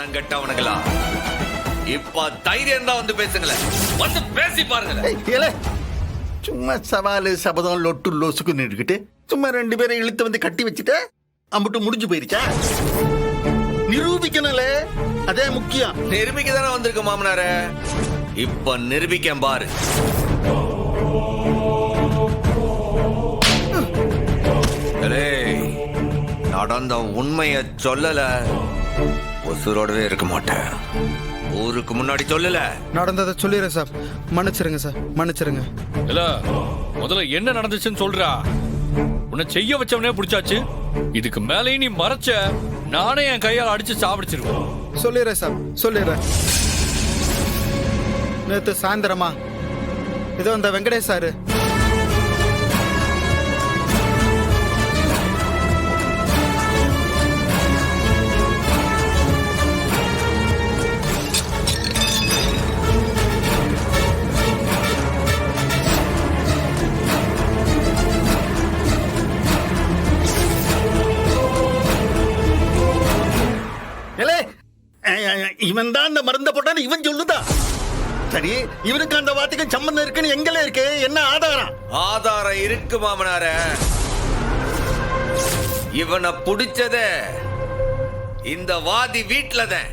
மானம் கட்டவனுங்களா? இப்ப தைரியம் தான் வந்து பேசுங்களேன், வந்து பேசி பாருங்களேன். சும்மா சவாலு சபதம் லொட்டு லோசுக்கு நின்றுக்கிட்டு சும்மா 2 பேரை இழுத்து வந்து கட்டி வச்சுட்டு அம்பிட்டு முடிஞ்சு போயிருச்சா? நிரூபிக்கணும்ல, அதே முக்கியம். நிரூபிக்க தானே வந்திருக்க மாமனாரே, இப்ப நிரூபிக்க பாரு. நடந்த உண்மைய சொல்லல உசுரோடவே இருக்க மாட்டேன். ஊருக்கு முன்னாடி சொல்லல. நடந்ததை சொல்லிடுறேன் சார், மன்னிச்சிருங்க சார், மன்னிச்சிருங்க. இல்ல முதல்ல என்ன நடந்துச்சுன்னு சொல்றா. உன்னை செய்ய வச்சவனே பிடிச்சாச்சு, இதுக்கு மேலே நீ மறைச்ச நானே என் கையால் அடிச்சு சாப்பிடிச்சிருவேன். சொல்லிடுறேன் சார், சொல்லிடுறேன். நேற்று சாயந்தரமா இதோ இந்த வெங்கடேஷ் சாரு இவன் தான் அந்த மருந்த போட்டான்னு இவன் சொல்லுதா? சரி, இவனுக்கு அந்த வார்த்தைக்கு சம்பந்தம் இருக்குன்னு எங்களே இருக்கு, என்ன ஆதாரம்? ஆதாரம் இருக்கு மாமனார. இவனை புடிச்சத இந்த வாதி வீட்டுலதான்.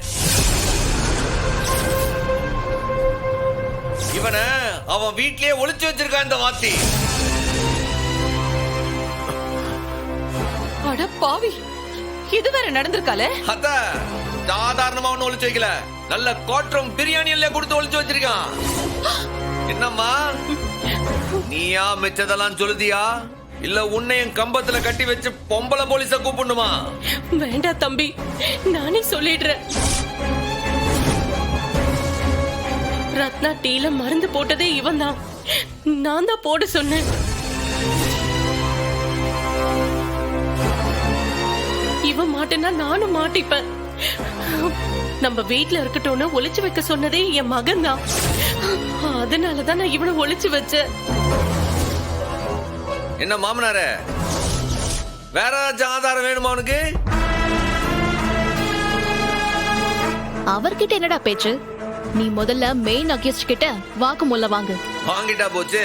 இவனை அவன் வீட்லயே ஒளிச்சு வச்சிருக்கான் இந்த வாத்தி. அட பாவி, இது வேற நடந்திருக்கால. அத சாதாரணமா ஒண்ணு ஒளிச்சு வைக்கல, நல்ல கோட்டம் பிரியாணி எல்லாம் கொடுத்து ஒளிச்சு வச்சிருக்கான். என்னம்மா நீயா மிச்சதெல்லாம் சொல்லுதியா, இல்ல உன்னையும் கம்பத்துல கட்டி வச்சு பொம்பளை போலீஸ கூப்பிடணுமா? வேண்டாம் தம்பி, நானே சொல்லிடுறேன். ரத்னா டீல மருந்து போட்டதே இவன் தான். நான் தான் போட சொன்னேன். இவன் மாட்டேன்னா நானும் மாட்டிப்பேன். நம்ம வீட்டுல இருக்கட்டும்னு ஒளிச்சு வைக்க சொன்னதே என் மகன் தான். அதனாலதான் நான் இவனை ஒளிச்சு வச்சேன். என்ன மாமனார, வேற ஏதாச்சும் ஆதாரம் வேணுமா உனக்கு? அவர்கிட்ட என்னடா பேச்சு? நீ முதல்ல மெயின் அக்யூஸ்ட் கிட்ட வாக்குமூலம் வாங்கு. வாங்கிட்டா போச்சு,